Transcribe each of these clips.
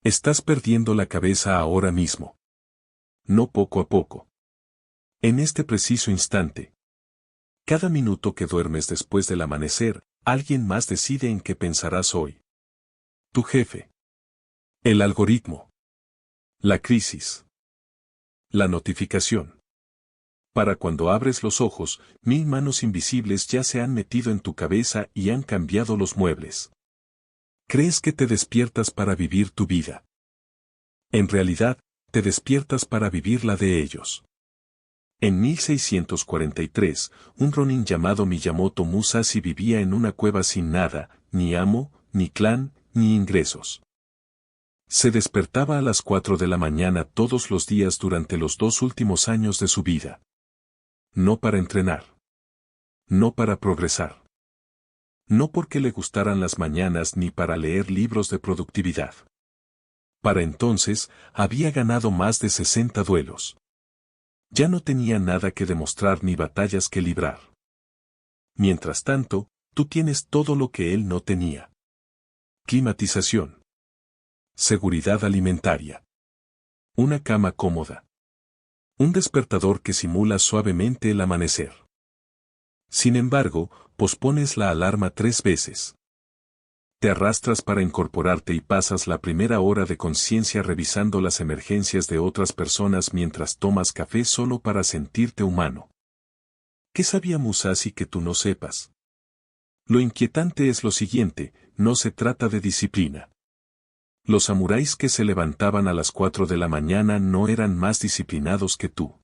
Estás perdiendo la cabeza ahora mismo. No poco a poco. En este preciso instante. Cada minuto que duermes después del amanecer, alguien más decide en qué pensarás hoy. Tu jefe. El algoritmo. La crisis. La notificación. Para cuando abres los ojos, 1000 manos invisibles ya se han metido en tu cabeza y han cambiado los muebles. Crees que te despiertas para vivir tu vida. En realidad, te despiertas para vivir la de ellos. En 1643, un ronin llamado Miyamoto Musashi vivía en una cueva sin nada, ni amo, ni clan, ni ingresos. Se despertaba a las 4 de la mañana todos los días durante los 2 últimos años de su vida. No para entrenar. No para progresar. No porque le gustaran las mañanas ni para leer libros de productividad. Para entonces, había ganado más de 60 duelos. Ya no tenía nada que demostrar ni batallas que librar. Mientras tanto, tú tienes todo lo que él no tenía. Climatización. Seguridad alimentaria. Una cama cómoda. Un despertador que simula suavemente el amanecer. Sin embargo, pospones la alarma 3 veces. Te arrastras para incorporarte y pasas la primera hora de conciencia revisando las emergencias de otras personas mientras tomas café solo para sentirte humano. ¿Qué sabía Musashi que tú no sepas? Lo inquietante es lo siguiente, no se trata de disciplina. Los samuráis que se levantaban a las 4 de la mañana no eran más disciplinados que tú.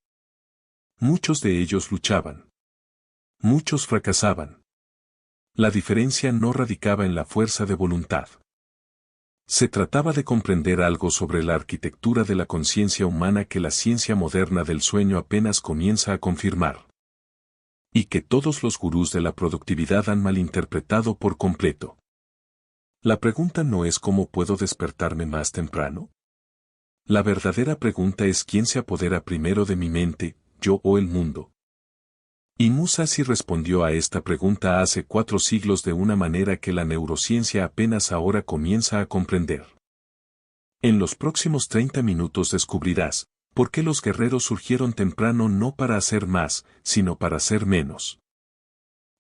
Muchos de ellos luchaban. Muchos fracasaban. La diferencia no radicaba en la fuerza de voluntad. Se trataba de comprender algo sobre la arquitectura de la conciencia humana que la ciencia moderna del sueño apenas comienza a confirmar. Y que todos los gurús de la productividad han malinterpretado por completo. La pregunta no es cómo puedo despertarme más temprano. La verdadera pregunta es quién se apodera primero de mi mente, yo o el mundo. Y Musashi respondió a esta pregunta hace 4 siglos de una manera que la neurociencia apenas ahora comienza a comprender. En los próximos 30 minutos descubrirás por qué los guerreros surgieron temprano no para hacer más, sino para hacer menos.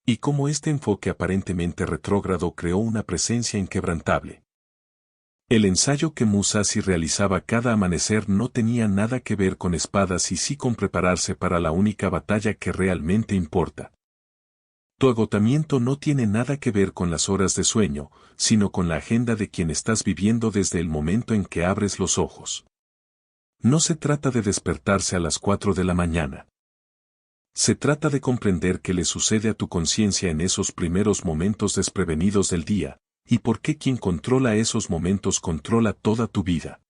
Y cómo este enfoque aparentemente retrógrado creó una presencia inquebrantable. El ensayo que Musashi realizaba cada amanecer no tenía nada que ver con espadas y sí con prepararse para la única batalla que realmente importa. Tu agotamiento no tiene nada que ver con las horas de sueño, sino con la agenda de quien estás viviendo desde el momento en que abres los ojos. No se trata de despertarse a las 4 de la mañana. Se trata de comprender qué le sucede a tu conciencia en esos primeros momentos desprevenidos del día, y por qué quien controla esos momentos controla toda tu vida.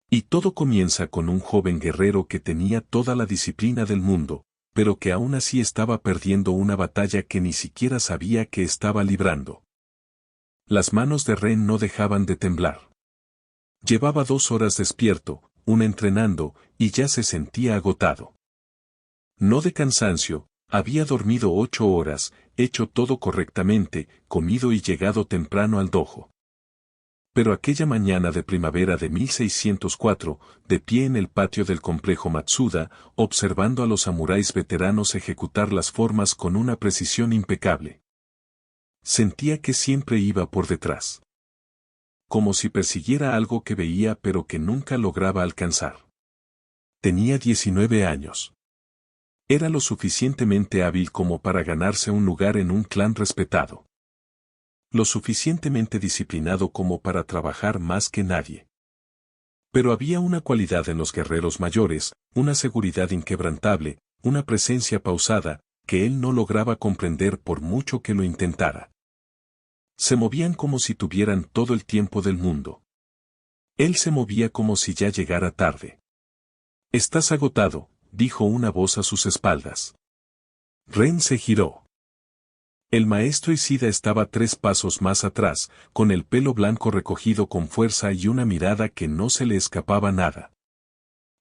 Y todo comienza con un joven guerrero que tenía toda la disciplina del mundo, pero que aún así estaba perdiendo una batalla que ni siquiera sabía que estaba librando. Las manos de Ren no dejaban de temblar. Llevaba 2 horas despierto, una entrenando, y ya se sentía agotado. No de cansancio, había dormido 8 horas, hecho todo correctamente, comido y llegado temprano al dojo. Pero aquella mañana de primavera de 1604, de pie en el patio del complejo Matsuda, observando a los samuráis veteranos ejecutar las formas con una precisión impecable. Sentía que siempre iba por detrás. Como si persiguiera algo que veía pero que nunca lograba alcanzar. Tenía 19 años. Era lo suficientemente hábil como para ganarse un lugar en un clan respetado. Lo suficientemente disciplinado como para trabajar más que nadie. Pero había una cualidad en los guerreros mayores, una seguridad inquebrantable, una presencia pausada, que él no lograba comprender por mucho que lo intentara. Se movían como si tuvieran todo el tiempo del mundo. Él se movía como si ya llegara tarde. «Estás agotado», dijo una voz a sus espaldas. Ren se giró. El maestro Ishida estaba 3 pasos más atrás, con el pelo blanco recogido con fuerza y una mirada que no se le escapaba nada.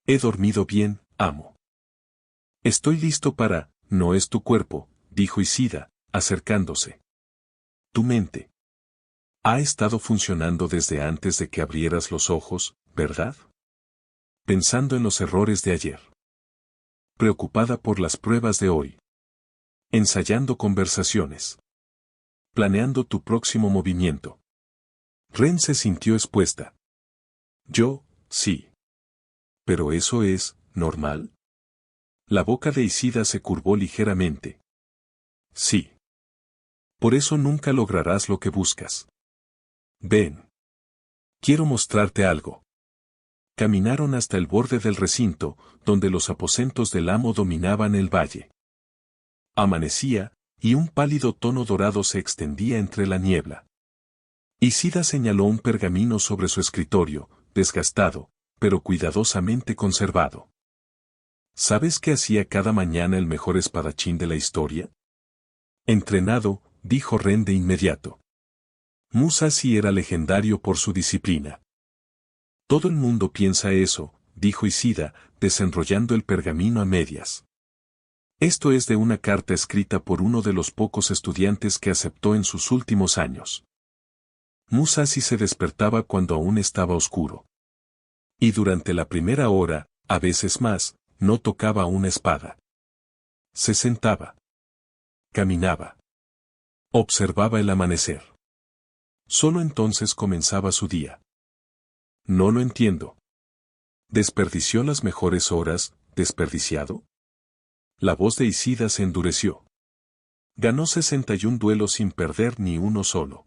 «He dormido bien, amo». «Estoy listo para, no es tu cuerpo», dijo Ishida, acercándose. «Tu mente». Ha estado funcionando desde antes de que abrieras los ojos, ¿verdad? Pensando en los errores de ayer. Preocupada por las pruebas de hoy. Ensayando conversaciones. Planeando tu próximo movimiento. Ren se sintió expuesta. Yo, sí. ¿Pero eso es normal? La boca de Isida se curvó ligeramente. Sí. Por eso nunca lograrás lo que buscas. Ven. Quiero mostrarte algo. Caminaron hasta el borde del recinto, donde los aposentos del amo dominaban el valle. Amanecía, y un pálido tono dorado se extendía entre la niebla. Isida señaló un pergamino sobre su escritorio, desgastado, pero cuidadosamente conservado. ¿Sabes qué hacía cada mañana el mejor espadachín de la historia? Entrenado, dijo Ren de inmediato. Musashi era legendario por su disciplina. Todo el mundo piensa eso, dijo Isida, desenrollando el pergamino a medias. Esto es de una carta escrita por uno de los pocos estudiantes que aceptó en sus últimos años. Musashi se despertaba cuando aún estaba oscuro. Y durante la primera hora, a veces más, no tocaba una espada. Se sentaba. Caminaba. Observaba el amanecer. Solo entonces comenzaba su día. No lo entiendo. ¿Desperdició las mejores horas, desperdiciado? La voz de Isida se endureció. Ganó 61 duelos sin perder ni uno solo.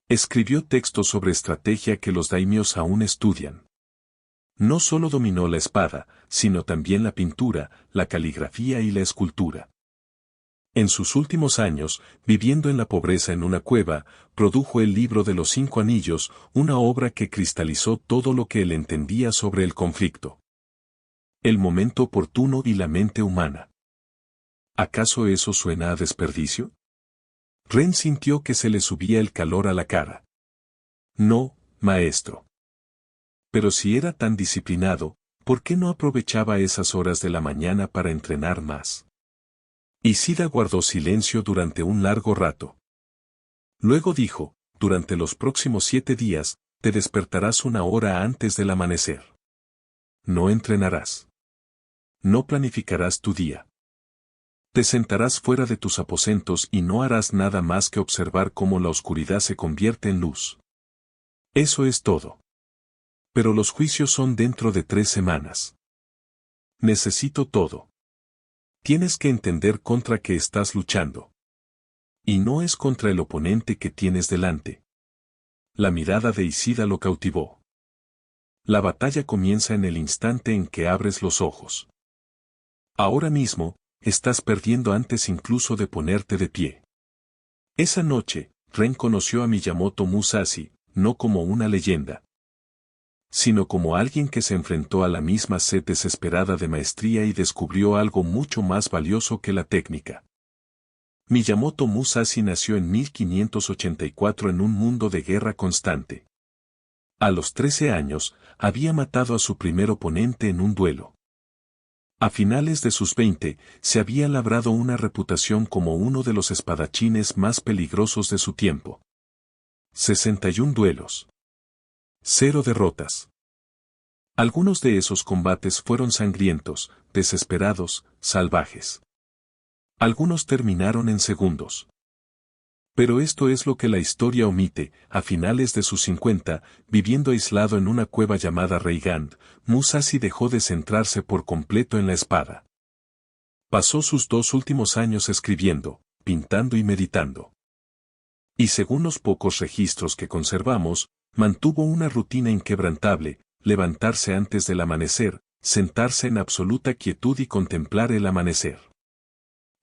Escribió textos sobre estrategia que los daimios aún estudian. No solo dominó la espada, sino también la pintura, la caligrafía y la escultura. En sus últimos años, viviendo en la pobreza en una cueva, produjo el libro de los 5 anillos, una obra que cristalizó todo lo que él entendía sobre el conflicto. El momento oportuno y la mente humana. ¿Acaso eso suena a desperdicio? Ren sintió que se le subía el calor a la cara. No, maestro. Pero si era tan disciplinado, ¿por qué no aprovechaba esas horas de la mañana para entrenar más? Isida guardó silencio durante un largo rato. Luego dijo, durante los próximos 7 días, te despertarás una hora antes del amanecer. No entrenarás. No planificarás tu día. Te sentarás fuera de tus aposentos y no harás nada más que observar cómo la oscuridad se convierte en luz. Eso es todo. Pero los juicios son dentro de 3 semanas. Necesito todo. Tienes que entender contra qué estás luchando. Y no es contra el oponente que tienes delante. La mirada de Isida lo cautivó. La batalla comienza en el instante en que abres los ojos. Ahora mismo, estás perdiendo antes incluso de ponerte de pie. Esa noche, Ren conoció a Miyamoto Musashi, no como una leyenda, sino como alguien que se enfrentó a la misma sed desesperada de maestría y descubrió algo mucho más valioso que la técnica. Miyamoto Musashi nació en 1584 en un mundo de guerra constante. A los 13 años, había matado a su primer oponente en un duelo. A finales de sus 20, se había labrado una reputación como uno de los espadachines más peligrosos de su tiempo. 61 duelos. 0 derrotas. Algunos de esos combates fueron sangrientos, desesperados, salvajes. Algunos terminaron en segundos. Pero esto es lo que la historia omite. A finales de sus 50, viviendo aislado en una cueva llamada Reigand, Musashi dejó de centrarse por completo en la espada. Pasó sus 2 últimos años escribiendo, pintando y meditando. Y según los pocos registros que conservamos, mantuvo una rutina inquebrantable: levantarse antes del amanecer, sentarse en absoluta quietud y contemplar el amanecer.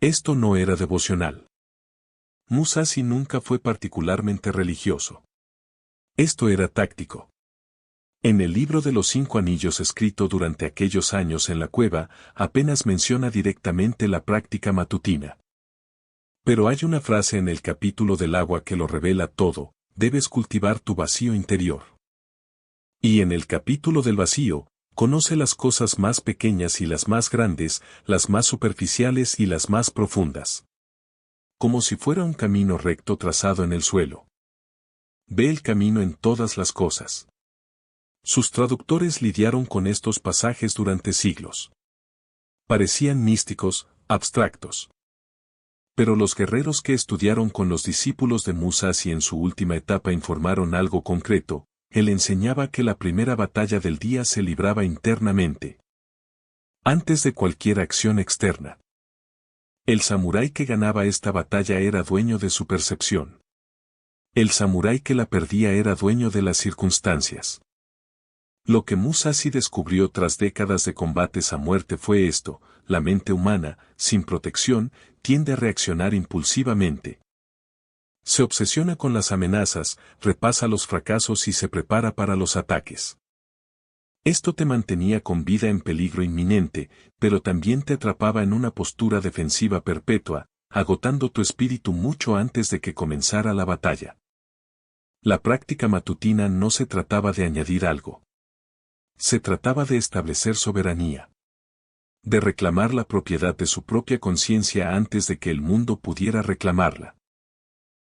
Esto no era devocional. Musashi nunca fue particularmente religioso. Esto era táctico. En el libro de los 5 anillos escrito durante aquellos años en la cueva, apenas menciona directamente la práctica matutina. Pero hay una frase en el capítulo del agua que lo revela todo: debes cultivar tu vacío interior. Y en el capítulo del vacío, conoce las cosas más pequeñas y las más grandes, las más superficiales y las más profundas. Como si fuera un camino recto trazado en el suelo. Ve el camino en todas las cosas. Sus traductores lidiaron con estos pasajes durante siglos. Parecían místicos, abstractos. Pero los guerreros que estudiaron con los discípulos de Musashi en su última etapa informaron algo concreto. Él enseñaba que la primera batalla del día se libraba internamente, antes de cualquier acción externa. El samurái que ganaba esta batalla era dueño de su percepción. El samurái que la perdía era dueño de las circunstancias. Lo que Musashi descubrió tras décadas de combates a muerte fue esto: la mente humana, sin protección, tiende a reaccionar impulsivamente. Se obsesiona con las amenazas, repasa los fracasos y se prepara para los ataques. Esto te mantenía con vida en peligro inminente, pero también te atrapaba en una postura defensiva perpetua, agotando tu espíritu mucho antes de que comenzara la batalla. La práctica matutina no se trataba de añadir algo. Se trataba de establecer soberanía. De reclamar la propiedad de su propia conciencia antes de que el mundo pudiera reclamarla.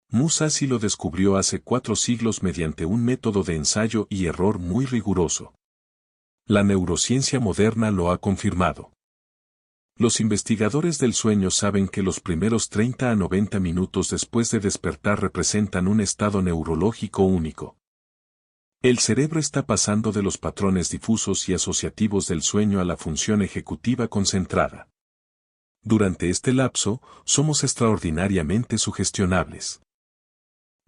Musashi lo descubrió hace 4 siglos mediante un método de ensayo y error muy riguroso. La neurociencia moderna lo ha confirmado. Los investigadores del sueño saben que los primeros 30 a 90 minutos después de despertar representan un estado neurológico único. El cerebro está pasando de los patrones difusos y asociativos del sueño a la función ejecutiva concentrada. Durante este lapso, somos extraordinariamente sugestionables.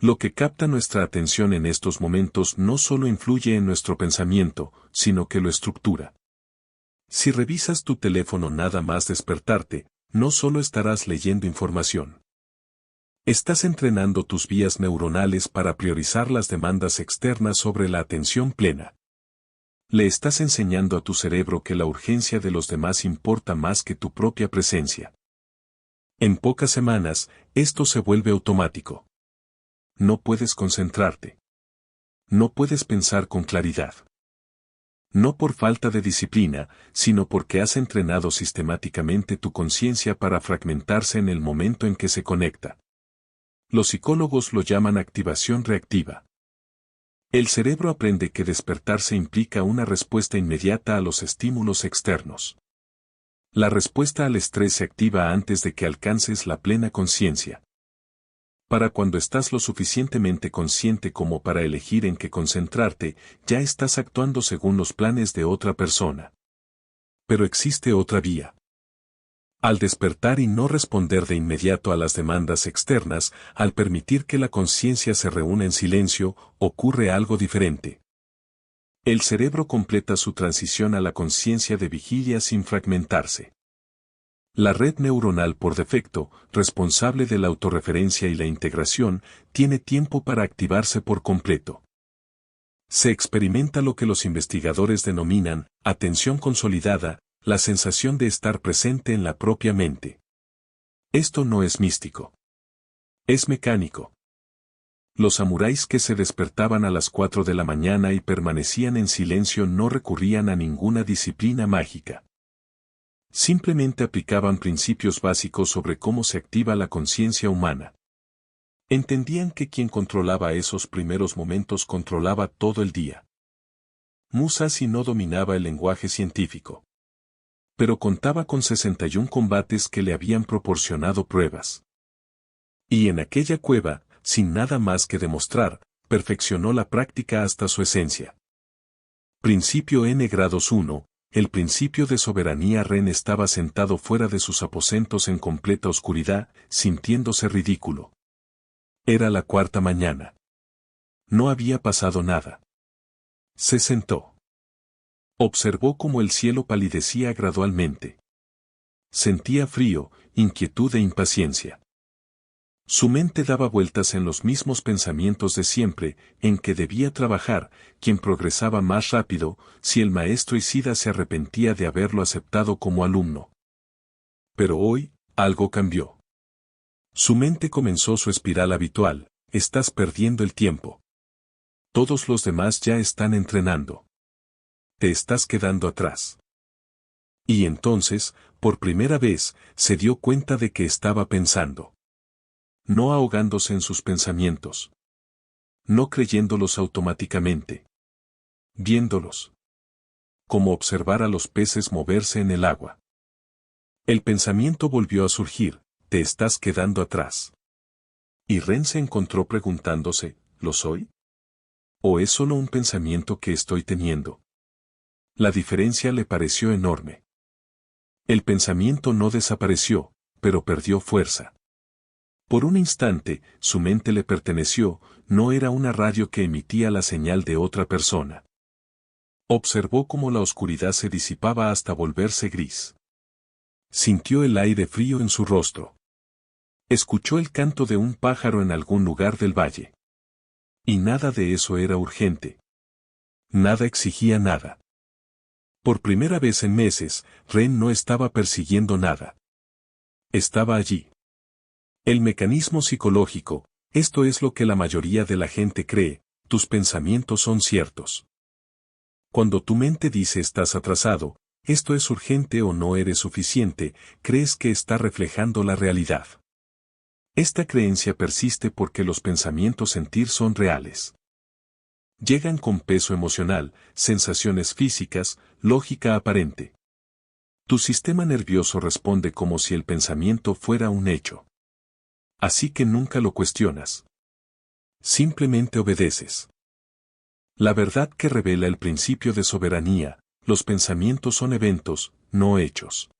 Lo que capta nuestra atención en estos momentos no solo influye en nuestro pensamiento, sino que lo estructura. Si revisas tu teléfono nada más despertarte, no solo estarás leyendo información. Estás entrenando tus vías neuronales para priorizar las demandas externas sobre la atención plena. Le estás enseñando a tu cerebro que la urgencia de los demás importa más que tu propia presencia. En pocas semanas, esto se vuelve automático. No puedes concentrarte. No puedes pensar con claridad. No por falta de disciplina, sino porque has entrenado sistemáticamente tu conciencia para fragmentarse en el momento en que se conecta. Los psicólogos lo llaman activación reactiva. El cerebro aprende que despertarse implica una respuesta inmediata a los estímulos externos. La respuesta al estrés se activa antes de que alcances la plena conciencia. Para cuando estás lo suficientemente consciente como para elegir en qué concentrarte, ya estás actuando según los planes de otra persona. Pero existe otra vía. Al despertar y no responder de inmediato a las demandas externas, al permitir que la conciencia se reúna en silencio, ocurre algo diferente. El cerebro completa su transición a la conciencia de vigilia sin fragmentarse. La red neuronal por defecto, responsable de la autorreferencia y la integración, tiene tiempo para activarse por completo. Se experimenta lo que los investigadores denominan atención consolidada, la sensación de estar presente en la propia mente. Esto no es místico. Es mecánico. Los samuráis que se despertaban a las 4 de la mañana y permanecían en silencio no recurrían a ninguna disciplina mágica. Simplemente aplicaban principios básicos sobre cómo se activa la conciencia humana. Entendían que quien controlaba esos primeros momentos controlaba todo el día. Musashi no dominaba el lenguaje científico. Pero contaba con 61 combates que le habían proporcionado pruebas. Y en aquella cueva, sin nada más que demostrar, perfeccionó la práctica hasta su esencia. Principio N grados 1. El principio de soberanía Ren estaba sentado fuera de sus aposentos en completa oscuridad, sintiéndose ridículo. Era la 4ª mañana. No había pasado nada. Se sentó. Observó cómo el cielo palidecía gradualmente. Sentía frío, inquietud e impaciencia. Su mente daba vueltas en los mismos pensamientos de siempre, en que debía trabajar, quien progresaba más rápido, si el maestro Ishida se arrepentía de haberlo aceptado como alumno. Pero hoy, algo cambió. Su mente comenzó su espiral habitual: estás perdiendo el tiempo. Todos los demás ya están entrenando. Te estás quedando atrás. Y entonces, por primera vez, se dio cuenta de que estaba pensando. No ahogándose en sus pensamientos. no creyéndolos automáticamente. Viéndolos. Como observar a los peces moverse en el agua. El pensamiento volvió a surgir, te estás quedando atrás. Y Ren se encontró preguntándose, ¿lo soy? ¿O es solo un pensamiento que estoy teniendo? La diferencia le pareció enorme. El pensamiento no desapareció, pero perdió fuerza. Por un instante, su mente le perteneció, no era una radio que emitía la señal de otra persona. Observó cómo la oscuridad se disipaba hasta volverse gris. Sintió el aire frío en su rostro. Escuchó el canto de un pájaro en algún lugar del valle. Y nada de eso era urgente. Nada exigía nada. Por primera vez en meses, Ren no estaba persiguiendo nada. Estaba allí. El mecanismo psicológico, esto es lo que la mayoría de la gente cree, tus pensamientos son ciertos. Cuando tu mente dice estás atrasado, esto es urgente o no eres suficiente, crees que está reflejando la realidad. Esta creencia persiste porque los pensamientos sentir son reales. Llegan con peso emocional, sensaciones físicas, lógica aparente. Tu sistema nervioso responde como si el pensamiento fuera un hecho. Así que nunca lo cuestionas. Simplemente obedeces. La verdad que revela el principio de soberanía, los pensamientos son eventos, no hechos.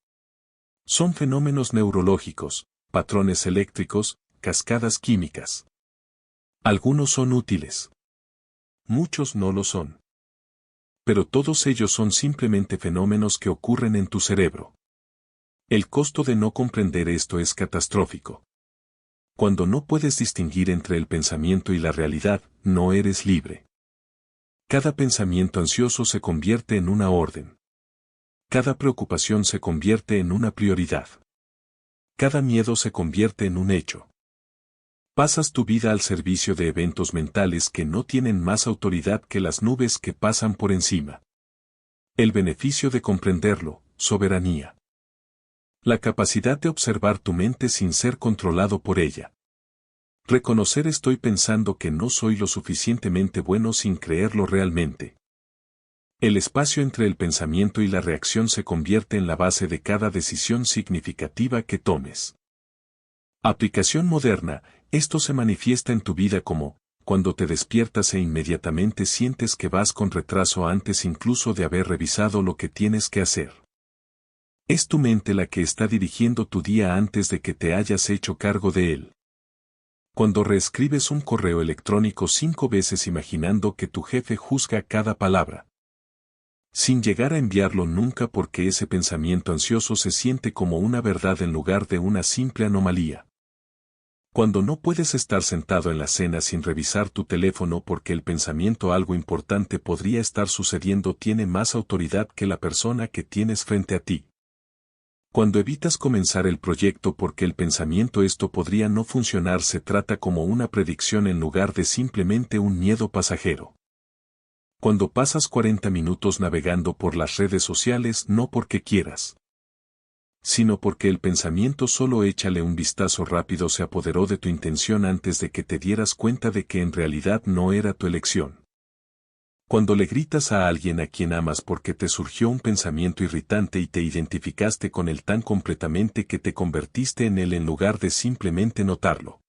Son fenómenos neurológicos, patrones eléctricos, cascadas químicas. Algunos son útiles. Muchos no lo son. Pero todos ellos son simplemente fenómenos que ocurren en tu cerebro. El costo de no comprender esto es catastrófico. Cuando no puedes distinguir entre el pensamiento y la realidad, no eres libre. Cada pensamiento ansioso se convierte en una orden. Cada preocupación se convierte en una prioridad. Cada miedo se convierte en un hecho. Pasas tu vida al servicio de eventos mentales que no tienen más autoridad que las nubes que pasan por encima. El beneficio de comprenderlo, soberanía. La capacidad de observar tu mente sin ser controlado por ella. Reconocer estoy pensando que no soy lo suficientemente bueno sin creerlo realmente. El espacio entre el pensamiento y la reacción se convierte en la base de cada decisión significativa que tomes. Aplicación moderna, esto se manifiesta en tu vida como, cuando te despiertas e inmediatamente sientes que vas con retraso antes incluso de haber revisado lo que tienes que hacer. Es tu mente la que está dirigiendo tu día antes de que te hayas hecho cargo de él. Cuando reescribes un correo electrónico 5 veces imaginando que tu jefe juzga cada palabra. Sin llegar a enviarlo nunca porque ese pensamiento ansioso se siente como una verdad en lugar de una simple anomalía. Cuando no puedes estar sentado en la cena sin revisar tu teléfono porque el pensamiento algo importante podría estar sucediendo tiene más autoridad que la persona que tienes frente a ti. Cuando evitas comenzar el proyecto porque el pensamiento esto podría no funcionar se trata como una predicción en lugar de simplemente un miedo pasajero. Cuando pasas 40 minutos navegando por las redes sociales no porque quieras, sino porque el pensamiento solo échale un vistazo rápido se apoderó de tu intención antes de que te dieras cuenta de que en realidad no era tu elección. Cuando le gritas a alguien a quien amas porque te surgió un pensamiento irritante y te identificaste con él tan completamente que te convertiste en él en lugar de simplemente notarlo.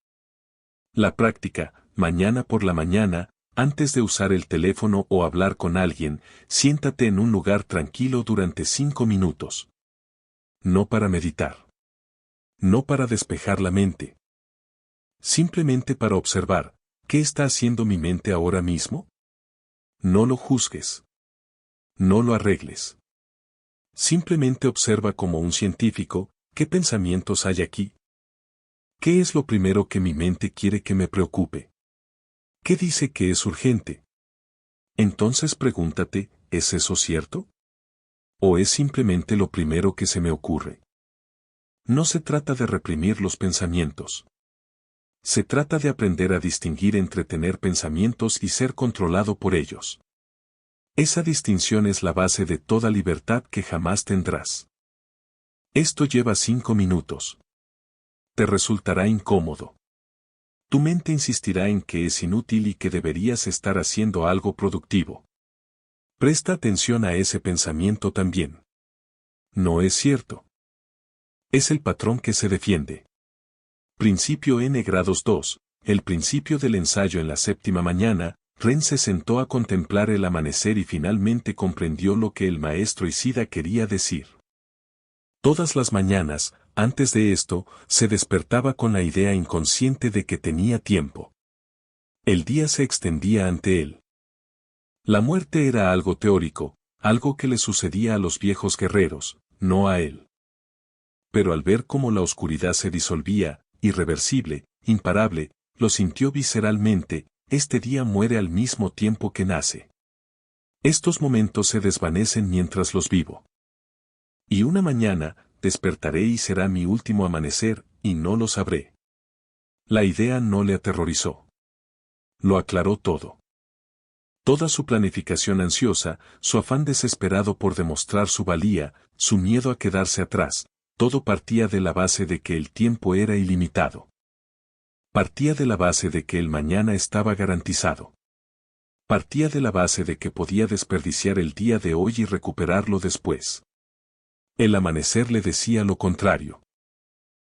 La práctica, mañana por la mañana, antes de usar el teléfono o hablar con alguien, siéntate en un lugar tranquilo durante 5 minutos. No para meditar. No para despejar la mente. Simplemente para observar, ¿qué está haciendo mi mente ahora mismo? No lo juzgues. No lo arregles. Simplemente observa como un científico, ¿qué pensamientos hay aquí? ¿Qué es lo primero que mi mente quiere que me preocupe? ¿Qué dice que es urgente? Entonces pregúntate, ¿es eso cierto? ¿O es simplemente lo primero que se me ocurre? No se trata de reprimir los pensamientos. Se trata de aprender a distinguir entre tener pensamientos y ser controlado por ellos. Esa distinción es la base de toda libertad que jamás tendrás. Esto lleva 5 minutos. Te resultará incómodo. Tu mente insistirá en que es inútil y que deberías estar haciendo algo productivo. Presta atención a ese pensamiento también. No es cierto. Es el patrón que se defiende. Principio n grados 2. El principio del ensayo en la séptima mañana. Ren se sentó a contemplar el amanecer y finalmente comprendió lo que el maestro Ishida quería decir. Todas las mañanas, antes de esto, se despertaba con la idea inconsciente de que tenía tiempo. El día se extendía ante él. La muerte era algo teórico, algo que le sucedía a los viejos guerreros, no a él. Pero al ver cómo la oscuridad se disolvía, irreversible, imparable, lo sintió visceralmente. Este día muere al mismo tiempo que nace. Estos momentos se desvanecen mientras los vivo. Y una mañana, despertaré y será mi último amanecer, y no lo sabré. La idea no le aterrorizó. Lo aclaró todo. Toda su planificación ansiosa, su afán desesperado por demostrar su valía, su miedo a quedarse atrás, todo partía de la base de que el tiempo era ilimitado. Partía de la base de que el mañana estaba garantizado. Partía de la base de que podía desperdiciar el día de hoy y recuperarlo después. El amanecer le decía lo contrario.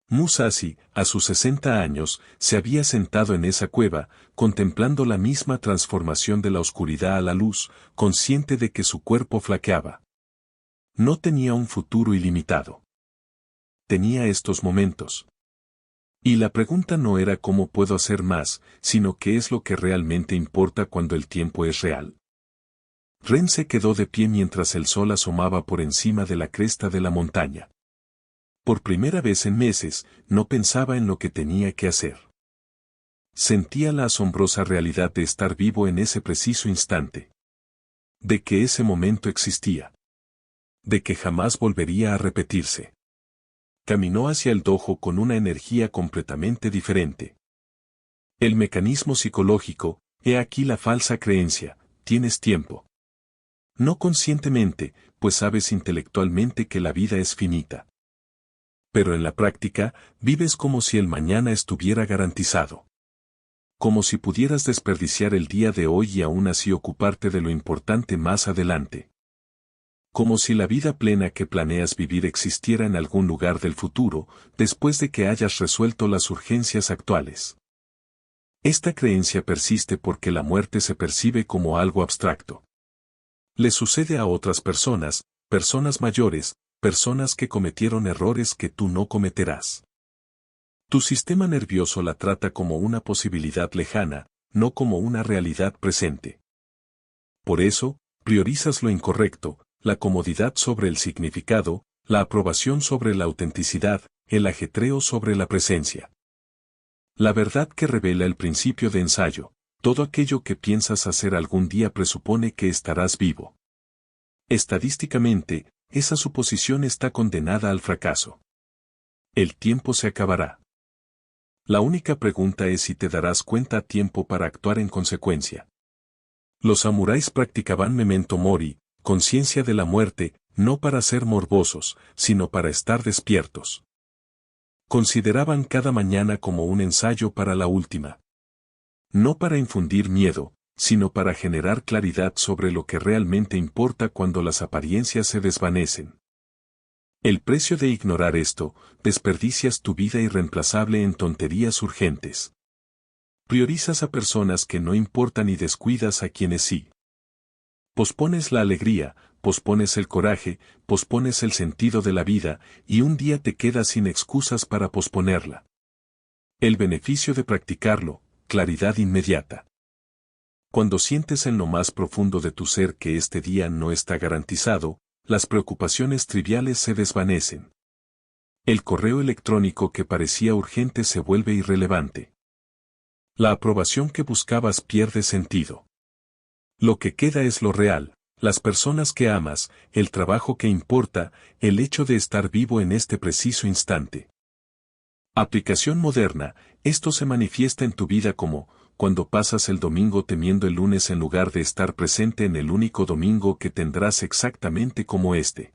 Musashi, a sus 60 años, se había sentado en esa cueva, contemplando la misma transformación de la oscuridad a la luz, consciente de que su cuerpo flaqueaba. No tenía un futuro ilimitado. Tenía estos momentos. Y la pregunta no era cómo puedo hacer más, sino qué es lo que realmente importa cuando el tiempo es real. Ren se quedó de pie mientras el sol asomaba por encima de la cresta de la montaña. Por primera vez en meses, no pensaba en lo que tenía que hacer. Sentía la asombrosa realidad de estar vivo en ese preciso instante. De que ese momento existía. De que jamás volvería a repetirse. Caminó hacia el dojo con una energía completamente diferente. El mecanismo psicológico, he aquí la falsa creencia, tienes tiempo. No conscientemente, pues sabes intelectualmente que la vida es finita. Pero en la práctica, vives como si el mañana estuviera garantizado. Como si pudieras desperdiciar el día de hoy y aún así ocuparte de lo importante más adelante. Como si la vida plena que planeas vivir existiera en algún lugar del futuro, después de que hayas resuelto las urgencias actuales. Esta creencia persiste porque la muerte se percibe como algo abstracto. Le sucede a otras personas, personas mayores, personas que cometieron errores que tú no cometerás. Tu sistema nervioso la trata como una posibilidad lejana, no como una realidad presente. Por eso, priorizas lo incorrecto, la comodidad sobre el significado, la aprobación sobre la autenticidad, el ajetreo sobre la presencia. La verdad que revela el principio de ensayo, todo aquello que piensas hacer algún día presupone que estarás vivo. Estadísticamente, esa suposición está condenada al fracaso. El tiempo se acabará. La única pregunta es si te darás cuenta a tiempo para actuar en consecuencia. Los samuráis practicaban memento mori, conciencia de la muerte, no para ser morbosos, sino para estar despiertos. Consideraban cada mañana como un ensayo para la última. No para infundir miedo, sino para generar claridad sobre lo que realmente importa cuando las apariencias se desvanecen. El precio de ignorar esto, desperdicias tu vida irreemplazable en tonterías urgentes. Priorizas a personas que no importan y descuidas a quienes sí. Pospones la alegría, pospones el coraje, pospones el sentido de la vida, y un día te quedas sin excusas para posponerla. El beneficio de practicarlo, claridad inmediata. Cuando sientes en lo más profundo de tu ser que este día no está garantizado, las preocupaciones triviales se desvanecen. El correo electrónico que parecía urgente se vuelve irrelevante. La aprobación que buscabas pierde sentido. Lo que queda es lo real, las personas que amas, el trabajo que importa, el hecho de estar vivo en este preciso instante. Aplicación moderna, esto se manifiesta en tu vida como, cuando pasas el domingo temiendo el lunes en lugar de estar presente en el único domingo que tendrás exactamente como este.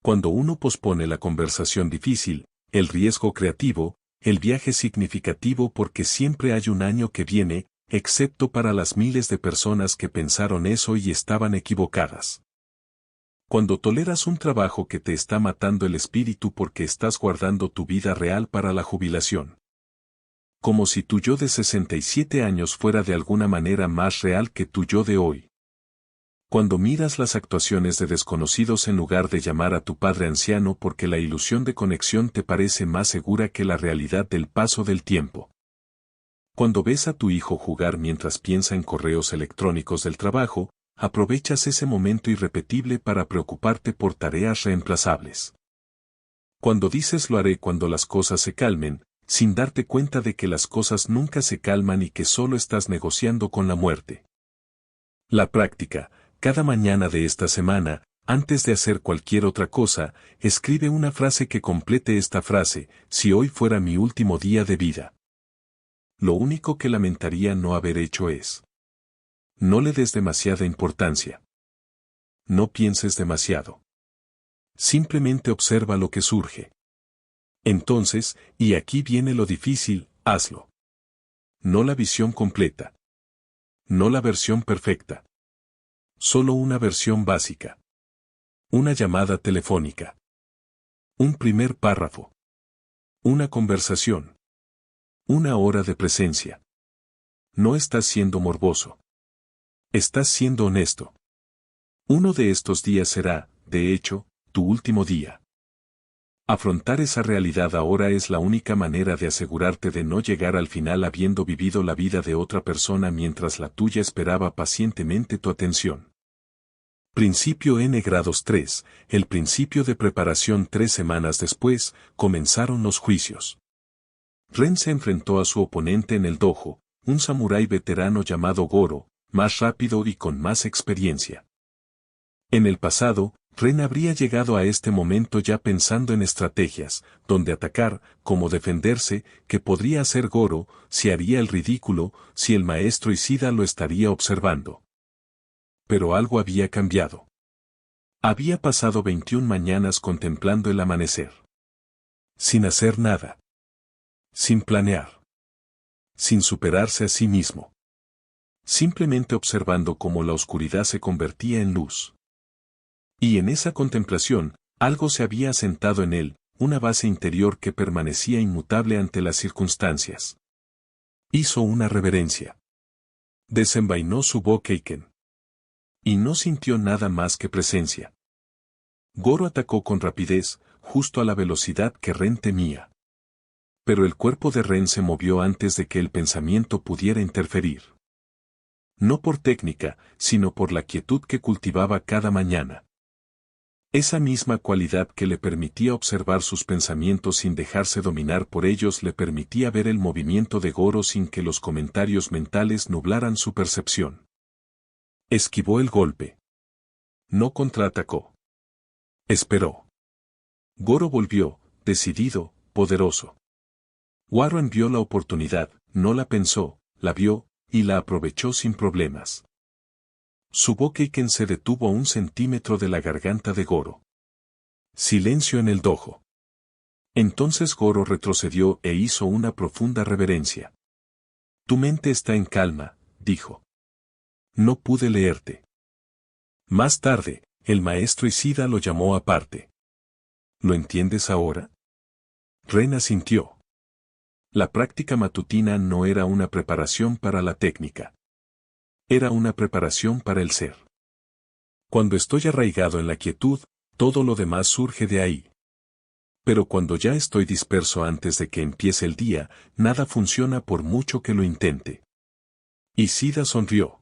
Cuando uno pospone la conversación difícil, el riesgo creativo, el viaje significativo porque siempre hay un año que viene, excepto para las miles de personas que pensaron eso y estaban equivocadas. Cuando toleras un trabajo que te está matando el espíritu porque estás guardando tu vida real para la jubilación. Como si tu yo de 67 años fuera de alguna manera más real que tu yo de hoy. Cuando miras las actuaciones de desconocidos en lugar de llamar a tu padre anciano porque la ilusión de conexión te parece más segura que la realidad del paso del tiempo. Cuando ves a tu hijo jugar mientras piensa en correos electrónicos del trabajo, aprovechas ese momento irrepetible para preocuparte por tareas reemplazables. Cuando dices lo haré cuando las cosas se calmen, sin darte cuenta de que las cosas nunca se calman y que solo estás negociando con la muerte. La práctica, cada mañana de esta semana, antes de hacer cualquier otra cosa, escribe una frase que complete esta frase: si hoy fuera mi último día de vida. Lo único que lamentaría no haber hecho es. No le des demasiada importancia. No pienses demasiado. Simplemente observa lo que surge. Entonces, y aquí viene lo difícil, hazlo. No la visión completa. No la versión perfecta. Solo una versión básica. Una llamada telefónica. Un primer párrafo. Una conversación. Una hora de presencia. No estás siendo morboso. Estás siendo honesto. Uno de estos días será, de hecho, tu último día. Afrontar esa realidad ahora es la única manera de asegurarte de no llegar al final habiendo vivido la vida de otra persona mientras la tuya esperaba pacientemente tu atención. Principio N grados 3, el principio de preparación. 3 semanas después, comenzaron los juicios. Ren se enfrentó a su oponente en el dojo, un samurái veterano llamado Goro, más rápido y con más experiencia. En el pasado, Ren habría llegado a este momento ya pensando en estrategias, donde atacar, cómo defenderse, qué podría hacer Goro, si haría el ridículo, si el maestro Ishida lo estaría observando. Pero algo había cambiado. Había pasado 21 mañanas contemplando el amanecer. Sin hacer nada. Sin planear. Sin superarse a sí mismo. Simplemente observando cómo la oscuridad se convertía en luz. Y en esa contemplación, algo se había asentado en él, una base interior que permanecía inmutable ante las circunstancias. Hizo una reverencia. Desenvainó su Bokeiken. Y no sintió nada más que presencia. Goro atacó con rapidez, justo a la velocidad que Ren temía. Pero el cuerpo de Ren se movió antes de que el pensamiento pudiera interferir. No por técnica, sino por la quietud que cultivaba cada mañana. Esa misma cualidad que le permitía observar sus pensamientos sin dejarse dominar por ellos le permitía ver el movimiento de Goro sin que los comentarios mentales nublaran su percepción. Esquivó el golpe. No contraatacó. Esperó. Goro volvió, decidido, poderoso. Warren vio la oportunidad, no la pensó, la vio, y la aprovechó sin problemas. Su Bokeiken se detuvo a 1 centímetro de la garganta de Goro. Silencio en el dojo. Entonces Goro retrocedió e hizo una profunda reverencia. Tu mente está en calma, dijo. No pude leerte. Más tarde, el maestro Ishida lo llamó aparte. ¿Lo entiendes ahora? Ren asintió. La práctica matutina no era una preparación para la técnica. Era una preparación para el ser. Cuando estoy arraigado en la quietud, todo lo demás surge de ahí. Pero cuando ya estoy disperso antes de que empiece el día, nada funciona por mucho que lo intente. Ishida sonrió.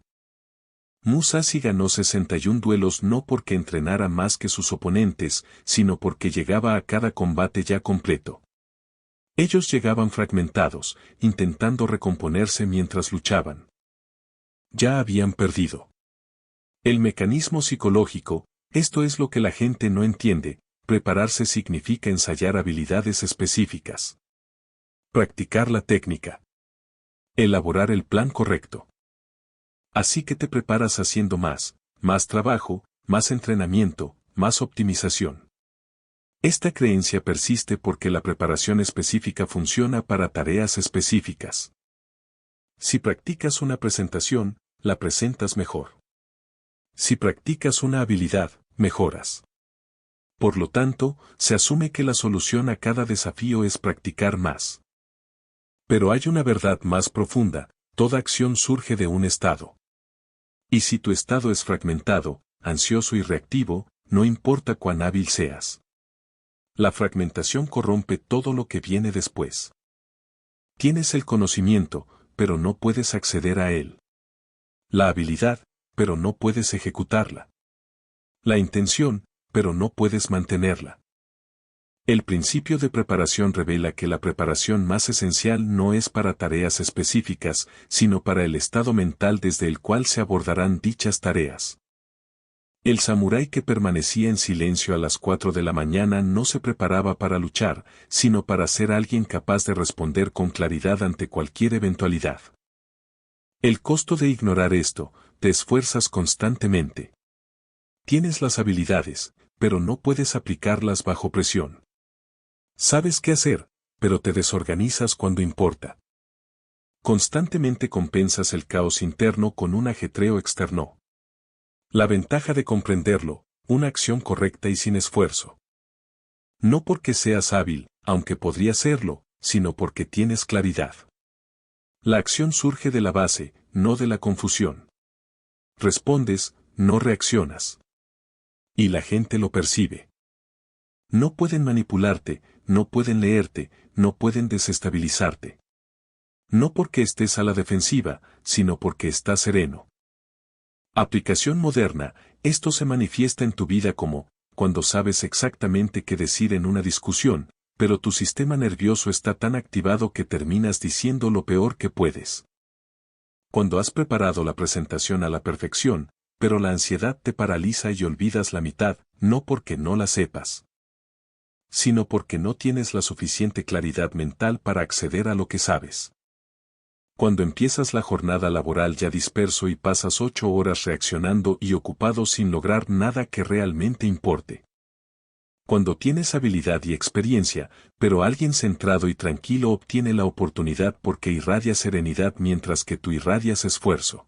Musashi ganó 61 duelos no porque entrenara más que sus oponentes, sino porque llegaba a cada combate ya completo. Ellos llegaban fragmentados, intentando recomponerse mientras luchaban. Ya habían perdido. El mecanismo psicológico, esto es lo que la gente no entiende, prepararse significa ensayar habilidades específicas. Practicar la técnica. Elaborar el plan correcto. Así que te preparas haciendo más trabajo, más entrenamiento, más optimización. Esta creencia persiste porque la preparación específica funciona para tareas específicas. Si practicas una presentación, la presentas mejor. Si practicas una habilidad, mejoras. Por lo tanto, se asume que la solución a cada desafío es practicar más. Pero hay una verdad más profunda: toda acción surge de un estado. Y si tu estado es fragmentado, ansioso y reactivo, no importa cuán hábil seas. La fragmentación corrompe todo lo que viene después. Tienes el conocimiento, pero no puedes acceder a él. La habilidad, pero no puedes ejecutarla. La intención, pero no puedes mantenerla. El principio de preparación revela que la preparación más esencial no es para tareas específicas, sino para el estado mental desde el cual se abordarán dichas tareas. El samurái que permanecía en silencio a las 4 de la mañana no se preparaba para luchar, sino para ser alguien capaz de responder con claridad ante cualquier eventualidad. El costo de ignorar esto: te esfuerzas constantemente. Tienes las habilidades, pero no puedes aplicarlas bajo presión. Sabes qué hacer, pero te desorganizas cuando importa. Constantemente compensas el caos interno con un ajetreo externo. La ventaja de comprenderlo: una acción correcta y sin esfuerzo. No porque seas hábil, aunque podría serlo, sino porque tienes claridad. La acción surge de la base, no de la confusión. Respondes, no reaccionas. Y la gente lo percibe. No pueden manipularte, no pueden leerte, no pueden desestabilizarte. No porque estés a la defensiva, sino porque estás sereno. Aplicación moderna: esto se manifiesta en tu vida como, cuando sabes exactamente qué decir en una discusión, pero tu sistema nervioso está tan activado que terminas diciendo lo peor que puedes. Cuando has preparado la presentación a la perfección, pero la ansiedad te paraliza y olvidas la mitad, no porque no la sepas, sino porque no tienes la suficiente claridad mental para acceder a lo que sabes. Cuando empiezas la jornada laboral ya disperso y pasas 8 horas reaccionando y ocupado sin lograr nada que realmente importe. Cuando tienes habilidad y experiencia, pero alguien centrado y tranquilo obtiene la oportunidad porque irradia serenidad mientras que tú irradias esfuerzo.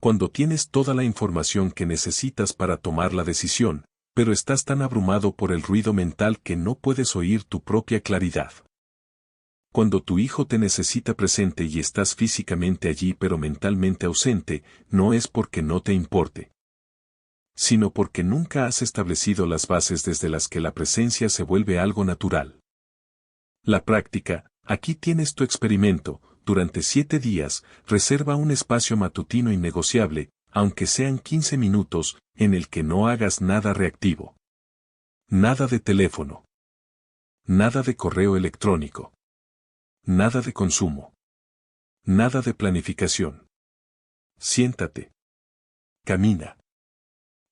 Cuando tienes toda la información que necesitas para tomar la decisión, pero estás tan abrumado por el ruido mental que no puedes oír tu propia claridad. Cuando tu hijo te necesita presente y estás físicamente allí pero mentalmente ausente, no es porque no te importe, sino porque nunca has establecido las bases desde las que la presencia se vuelve algo natural. La práctica: aquí tienes tu experimento. Durante 7 días, reserva un espacio matutino innegociable, aunque sean 15 minutos, en el que no hagas nada reactivo. Nada de teléfono. Nada de correo electrónico. Nada de consumo. Nada de planificación. Siéntate. Camina.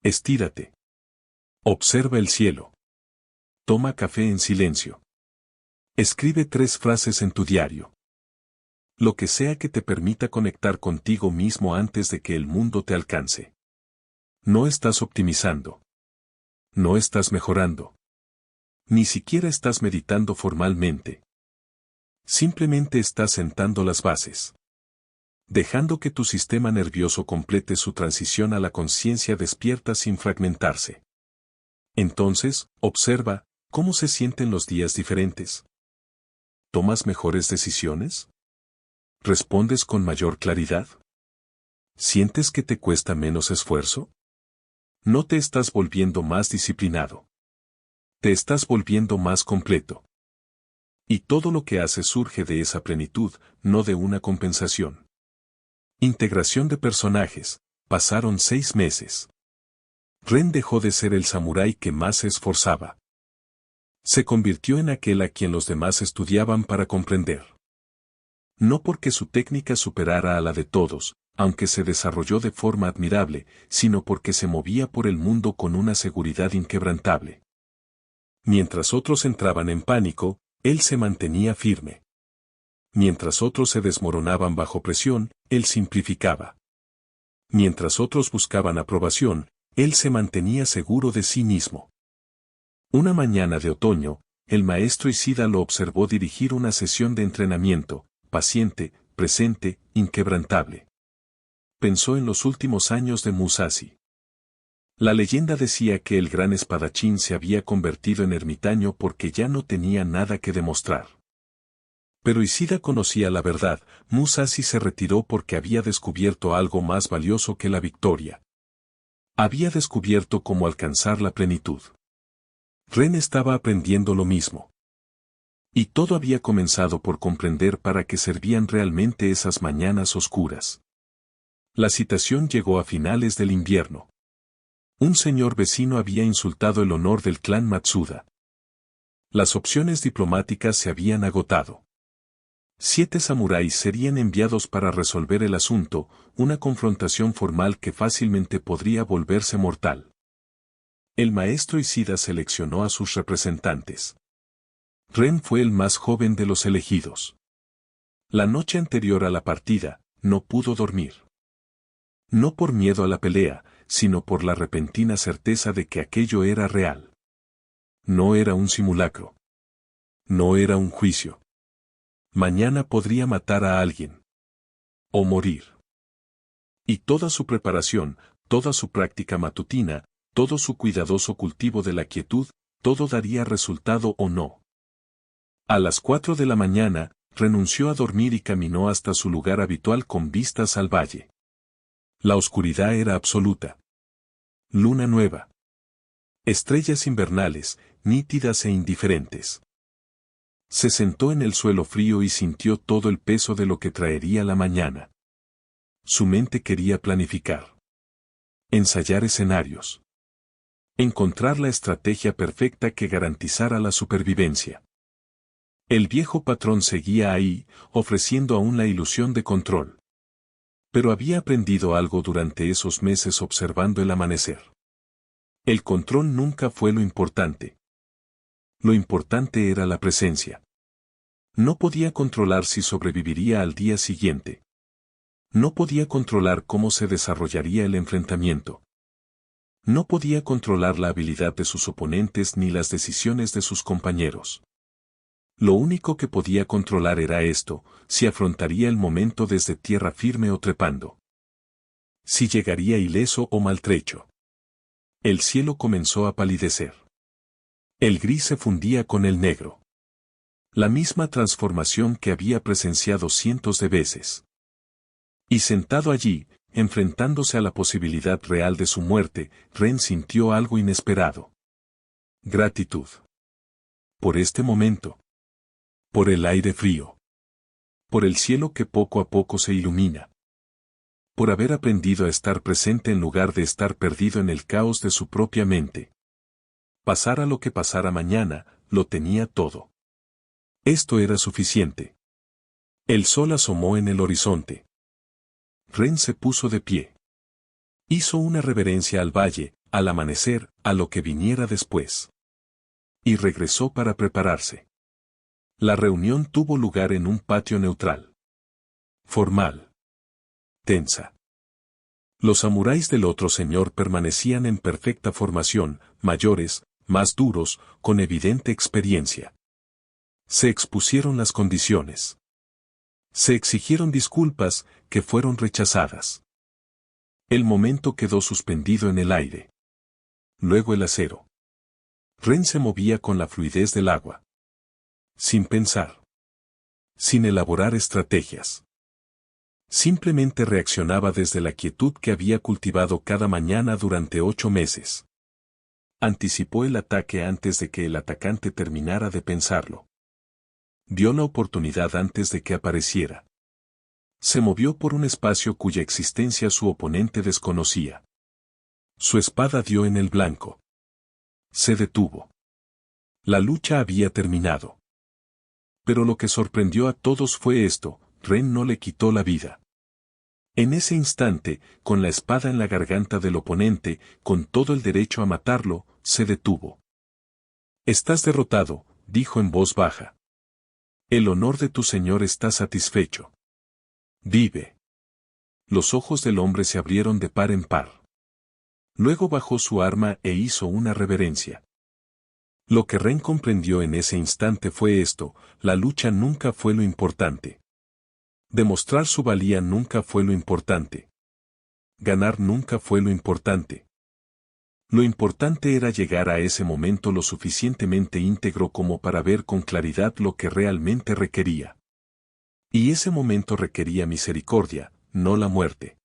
Estírate. Observa el cielo. Toma café en silencio. Escribe 3 frases en tu diario. Lo que sea que te permita conectar contigo mismo antes de que el mundo te alcance. No estás optimizando. No estás mejorando. Ni siquiera estás meditando formalmente. Simplemente estás sentando las bases. Dejando que tu sistema nervioso complete su transición a la conciencia despierta sin fragmentarse. Entonces, observa cómo se sienten los días diferentes. ¿Tomas mejores decisiones? ¿Respondes con mayor claridad? ¿Sientes que te cuesta menos esfuerzo? No te estás volviendo más disciplinado. Te estás volviendo más completo. Y todo lo que haces surge de esa plenitud, no de una compensación. Integración de personajes. Pasaron 6 meses. Ren dejó de ser el samurái que más se esforzaba. Se convirtió en aquel a quien los demás estudiaban para comprender. No porque su técnica superara a la de todos, aunque se desarrolló de forma admirable, sino porque se movía por el mundo con una seguridad inquebrantable. Mientras otros entraban en pánico, él se mantenía firme. Mientras otros se desmoronaban bajo presión, él simplificaba. Mientras otros buscaban aprobación, él se mantenía seguro de sí mismo. Una mañana de otoño, el maestro Ishida lo observó dirigir una sesión de entrenamiento, paciente, presente, inquebrantable. Pensó en los últimos años de Musashi. La leyenda decía que el gran espadachín se había convertido en ermitaño porque ya no tenía nada que demostrar. Pero Ishida conocía la verdad, Musashi se retiró porque había descubierto algo más valioso que la victoria. Había descubierto cómo alcanzar la plenitud. Ren estaba aprendiendo lo mismo. Y todo había comenzado por comprender para qué servían realmente esas mañanas oscuras. La citación llegó a finales del invierno. Un señor vecino había insultado el honor del clan Matsuda. Las opciones diplomáticas se habían agotado. 7 samuráis serían enviados para resolver el asunto, una confrontación formal que fácilmente podría volverse mortal. El maestro Ishida seleccionó a sus representantes. Ren fue el más joven de los elegidos. La noche anterior a la partida, no pudo dormir. No por miedo a la pelea, sino por la repentina certeza de que aquello era real. No era un simulacro. No era un juicio. Mañana podría matar a alguien. O morir. Y toda su preparación, toda su práctica matutina, todo su cuidadoso cultivo de la quietud, todo daría resultado o no. A las 4 de la mañana, renunció a dormir y caminó hasta su lugar habitual con vistas al valle. La oscuridad era absoluta. Luna nueva. Estrellas invernales, nítidas e indiferentes. Se sentó en el suelo frío y sintió todo el peso de lo que traería la mañana. Su mente quería planificar. Ensayar escenarios. Encontrar la estrategia perfecta que garantizara la supervivencia. El viejo patrón seguía ahí, ofreciendo aún la ilusión de control. Pero había aprendido algo durante esos meses observando el amanecer. El control nunca fue lo importante. Lo importante era la presencia. No podía controlar si sobreviviría al día siguiente. No podía controlar cómo se desarrollaría el enfrentamiento. No podía controlar la habilidad de sus oponentes ni las decisiones de sus compañeros. Lo único que podía controlar era esto, si afrontaría el momento desde tierra firme o trepando. Si llegaría ileso o maltrecho. El cielo comenzó a palidecer. El gris se fundía con el negro. La misma transformación que había presenciado cientos de veces. Y sentado allí, enfrentándose a la posibilidad real de su muerte, Ren sintió algo inesperado. Gratitud. Por este momento. Por el aire frío. Por el cielo que poco a poco se ilumina. Por haber aprendido a estar presente en lugar de estar perdido en el caos de su propia mente. Pasara lo que pasara mañana, lo tenía todo. Esto era suficiente. El sol asomó en el horizonte. Ren se puso de pie. Hizo una reverencia al valle, al amanecer, a lo que viniera después. Y regresó para prepararse. La reunión tuvo lugar en un patio neutral. Formal. Tensa. Los samuráis del otro señor permanecían en perfecta formación, mayores, más duros, con evidente experiencia. Se expusieron las condiciones. Se exigieron disculpas, que fueron rechazadas. El momento quedó suspendido en el aire. Luego el acero. Ren se movía con la fluidez del agua. Sin pensar. Sin elaborar estrategias. Simplemente reaccionaba desde la quietud que había cultivado cada mañana durante 8 meses. Anticipó el ataque antes de que el atacante terminara de pensarlo. Dio la oportunidad antes de que apareciera. Se movió por un espacio cuya existencia su oponente desconocía. Su espada dio en el blanco. Se detuvo. La lucha había terminado. Pero lo que sorprendió a todos fue esto, Ren no le quitó la vida. En ese instante, con la espada en la garganta del oponente, con todo el derecho a matarlo, se detuvo. Estás derrotado, dijo en voz baja. El honor de tu señor está satisfecho. Vive. Los ojos del hombre se abrieron de par en par. Luego bajó su arma e hizo una reverencia. Lo que Ren comprendió en ese instante fue esto: la lucha nunca fue lo importante. Demostrar su valía nunca fue lo importante. Ganar nunca fue lo importante. Lo importante era llegar a ese momento lo suficientemente íntegro como para ver con claridad lo que realmente requería. Y ese momento requería misericordia, no la muerte.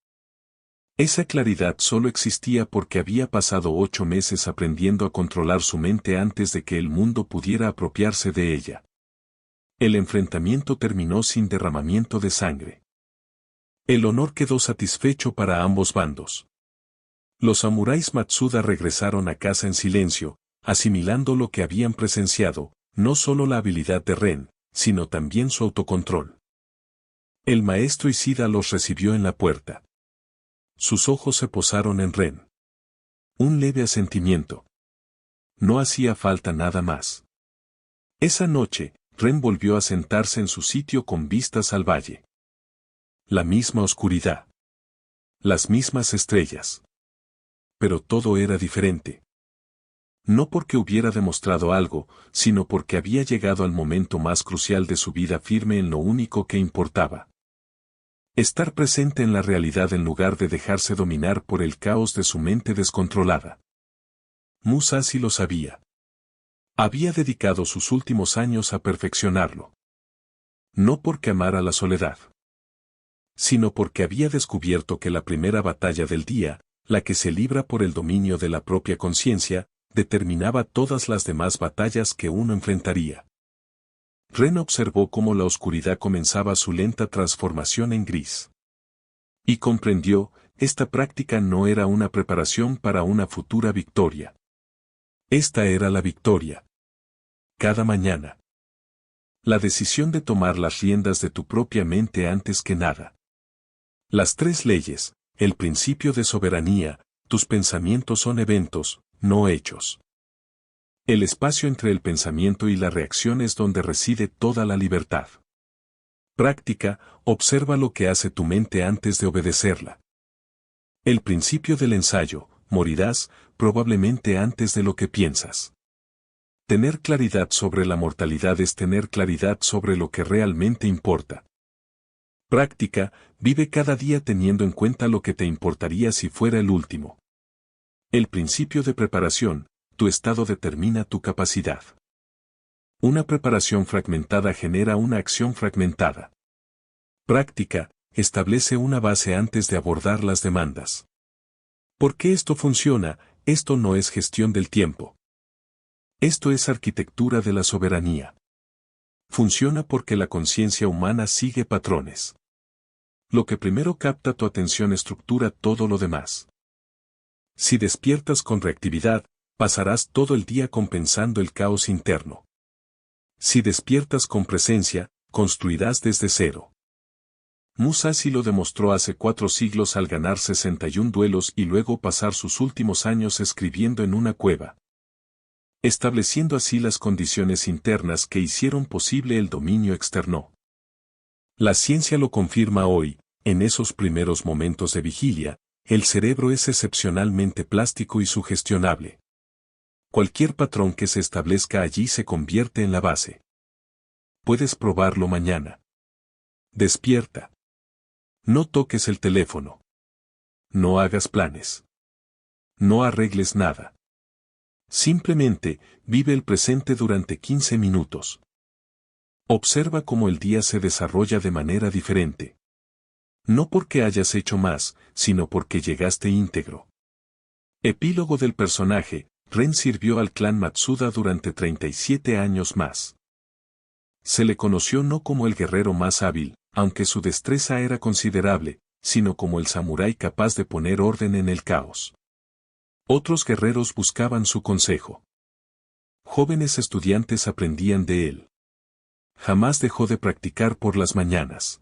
Esa claridad solo existía porque había pasado 8 meses aprendiendo a controlar su mente antes de que el mundo pudiera apropiarse de ella. El enfrentamiento terminó sin derramamiento de sangre. El honor quedó satisfecho para ambos bandos. Los samuráis Matsuda regresaron a casa en silencio, asimilando lo que habían presenciado, no solo la habilidad de Ren, sino también su autocontrol. El maestro Ishida los recibió en la puerta. Sus ojos se posaron en Ren. Un leve asentimiento. No hacía falta nada más. Esa noche, Ren volvió a sentarse en su sitio con vistas al valle. La misma oscuridad. Las mismas estrellas. Pero todo era diferente. No porque hubiera demostrado algo, sino porque había llegado al momento más crucial de su vida, firme en lo único que importaba. Estar presente en la realidad en lugar de dejarse dominar por el caos de su mente descontrolada. Musashi lo sabía. Había dedicado sus últimos años a perfeccionarlo. No porque amara la soledad, sino porque había descubierto que la primera batalla del día, la que se libra por el dominio de la propia conciencia, determinaba todas las demás batallas que uno enfrentaría. Ren observó cómo la oscuridad comenzaba su lenta transformación en gris. Y comprendió: esta práctica no era una preparación para una futura victoria. Esta era la victoria. Cada mañana. La decisión de tomar las riendas de tu propia mente antes que nada. Las 3 leyes, el principio de soberanía: tus pensamientos son eventos, no hechos. El espacio entre el pensamiento y la reacción es donde reside toda la libertad. Práctica: observa lo que hace tu mente antes de obedecerla. El principio del ensayo: morirás, probablemente antes de lo que piensas. Tener claridad sobre la mortalidad es tener claridad sobre lo que realmente importa. Práctica: vive cada día teniendo en cuenta lo que te importaría si fuera el último. El principio de preparación: tu estado determina tu capacidad. Una preparación fragmentada genera una acción fragmentada. Práctica: establece una base antes de abordar las demandas. ¿Por qué esto funciona? Esto no es gestión del tiempo. Esto es arquitectura de la soberanía. Funciona porque la conciencia humana sigue patrones. Lo que primero capta tu atención estructura todo lo demás. Si despiertas con reactividad, pasarás todo el día compensando el caos interno. Si despiertas con presencia, construirás desde cero. Musashi lo demostró hace 4 siglos al ganar 61 duelos y luego pasar sus últimos años escribiendo en una cueva, estableciendo así las condiciones internas que hicieron posible el dominio externo. La ciencia lo confirma hoy: en esos primeros momentos de vigilia, el cerebro es excepcionalmente plástico y sugestionable. Cualquier patrón que se establezca allí se convierte en la base. Puedes probarlo mañana. Despierta. No toques el teléfono. No hagas planes. No arregles nada. Simplemente, vive el presente durante 15 minutos. Observa cómo el día se desarrolla de manera diferente. No porque hayas hecho más, sino porque llegaste íntegro. Epílogo del personaje: Ren sirvió al clan Matsuda durante 37 años más. Se le conoció no como el guerrero más hábil, aunque su destreza era considerable, sino como el samurái capaz de poner orden en el caos. Otros guerreros buscaban su consejo. Jóvenes estudiantes aprendían de él. Jamás dejó de practicar por las mañanas.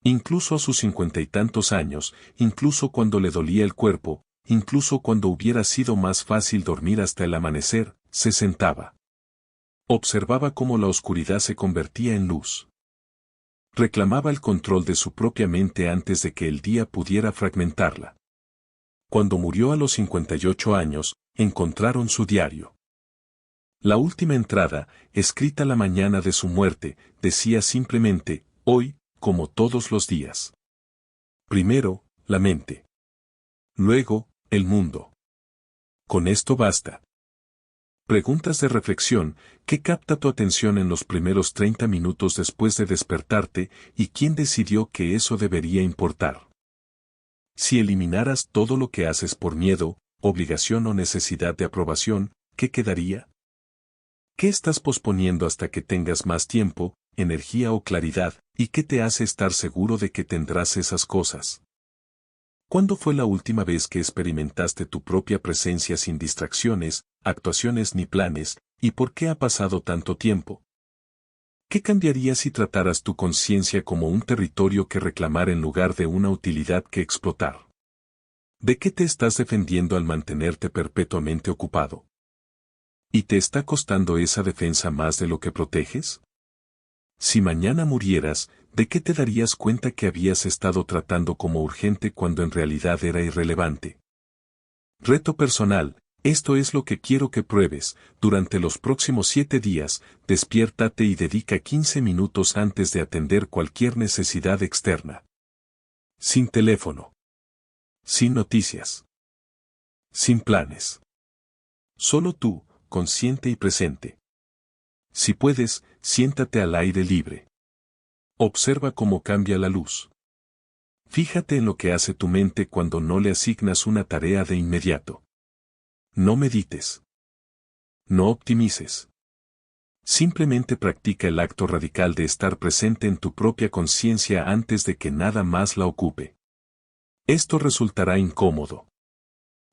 Incluso a sus 50 y tantos años, incluso cuando le dolía el cuerpo, incluso cuando hubiera sido más fácil dormir hasta el amanecer, se sentaba. Observaba cómo la oscuridad se convertía en luz. Reclamaba el control de su propia mente antes de que el día pudiera fragmentarla. Cuando murió a los 58 años, encontraron su diario. La última entrada, escrita la mañana de su muerte, decía simplemente, hoy, como todos los días. Primero, la mente. Luego, el mundo. Con esto basta. Preguntas de reflexión: ¿qué capta tu atención en los primeros 30 minutos después de despertarte y quién decidió que eso debería importar? Si eliminaras todo lo que haces por miedo, obligación o necesidad de aprobación, ¿qué quedaría? ¿Qué estás posponiendo hasta que tengas más tiempo, energía o claridad, y qué te hace estar seguro de que tendrás esas cosas? ¿Cuándo fue la última vez que experimentaste tu propia presencia sin distracciones, actuaciones ni planes, y por qué ha pasado tanto tiempo? ¿Qué cambiaría si trataras tu conciencia como un territorio que reclamar en lugar de una utilidad que explotar? ¿De qué te estás defendiendo al mantenerte perpetuamente ocupado? ¿Y te está costando esa defensa más de lo que proteges? Si mañana murieras, ¿de qué te darías cuenta que habías estado tratando como urgente cuando en realidad era irrelevante? Reto personal: esto es lo que quiero que pruebes. Durante los próximos 7 días, despiértate y dedica 15 minutos antes de atender cualquier necesidad externa. Sin teléfono. Sin noticias. Sin planes. Solo tú, consciente y presente. Si puedes, siéntate al aire libre. Observa cómo cambia la luz. Fíjate en lo que hace tu mente cuando no le asignas una tarea de inmediato. No medites. No optimices. Simplemente practica el acto radical de estar presente en tu propia conciencia antes de que nada más la ocupe. Esto resultará incómodo.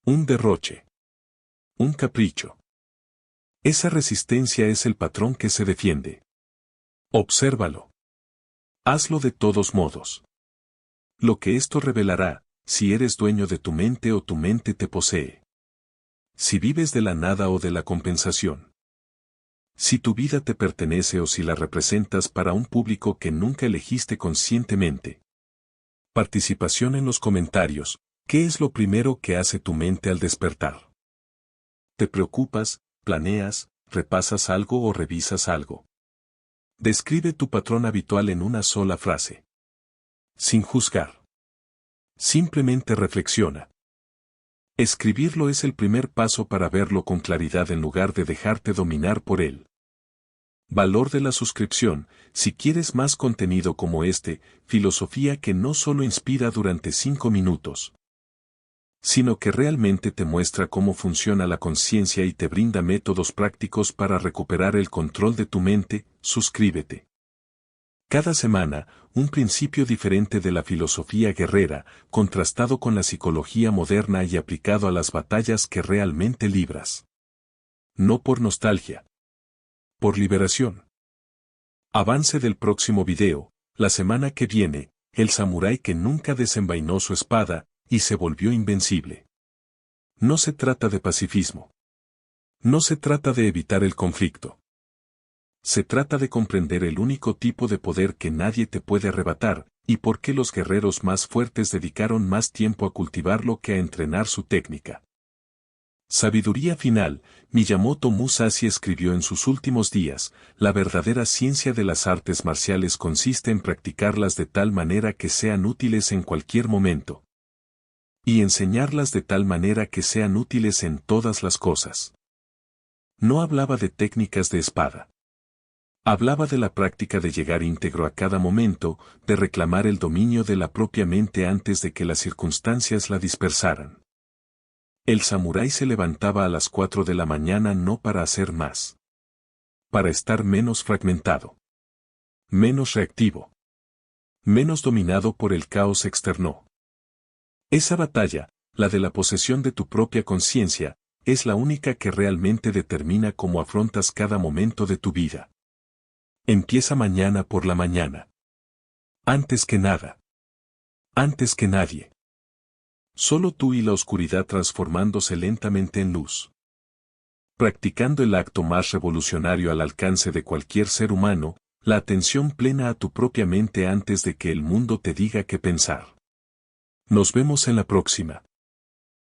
Un derroche. Un capricho. Esa resistencia es el patrón que se defiende. Obsérvalo. Hazlo de todos modos. Lo que esto revelará, si eres dueño de tu mente o tu mente te posee. Si vives de la nada o de la compensación. Si tu vida te pertenece o si la representas para un público que nunca elegiste conscientemente. Participación en los comentarios: ¿qué es lo primero que hace tu mente al despertar? ¿Te preocupas, planeas, repasas algo o revisas algo? Describe tu patrón habitual en una sola frase. Sin juzgar. Simplemente reflexiona. Escribirlo es el primer paso para verlo con claridad en lugar de dejarte dominar por él. Valor de la suscripción: si quieres más contenido como este, filosofía que no solo inspira durante 5 minutos, sino que realmente te muestra cómo funciona la conciencia y te brinda métodos prácticos para recuperar el control de tu mente, suscríbete. Cada semana, un principio diferente de la filosofía guerrera, contrastado con la psicología moderna y aplicado a las batallas que realmente libras. No por nostalgia. Por liberación. Avance del próximo video: la semana que viene, el samurái que nunca desenvainó su espada y se volvió invencible. No se trata de pacifismo. No se trata de evitar el conflicto. Se trata de comprender el único tipo de poder que nadie te puede arrebatar, y por qué los guerreros más fuertes dedicaron más tiempo a cultivarlo que a entrenar su técnica. Sabiduría final: Miyamoto Musashi escribió en sus últimos días: la verdadera ciencia de las artes marciales consiste en practicarlas de tal manera que sean útiles en cualquier momento. Y enseñarlas de tal manera que sean útiles en todas las cosas. No hablaba de técnicas de espada. Hablaba de la práctica de llegar íntegro a cada momento, de reclamar el dominio de la propia mente antes de que las circunstancias la dispersaran. El samurái se levantaba a las 4 de la mañana no para hacer más. Para estar menos fragmentado. Menos reactivo. Menos dominado por el caos externo. Esa batalla, la de la posesión de tu propia conciencia, es la única que realmente determina cómo afrontas cada momento de tu vida. Empieza mañana por la mañana. Antes que nada. Antes que nadie. Solo tú y la oscuridad transformándose lentamente en luz. Practicando el acto más revolucionario al alcance de cualquier ser humano, la atención plena a tu propia mente antes de que el mundo te diga qué pensar. Nos vemos en la próxima.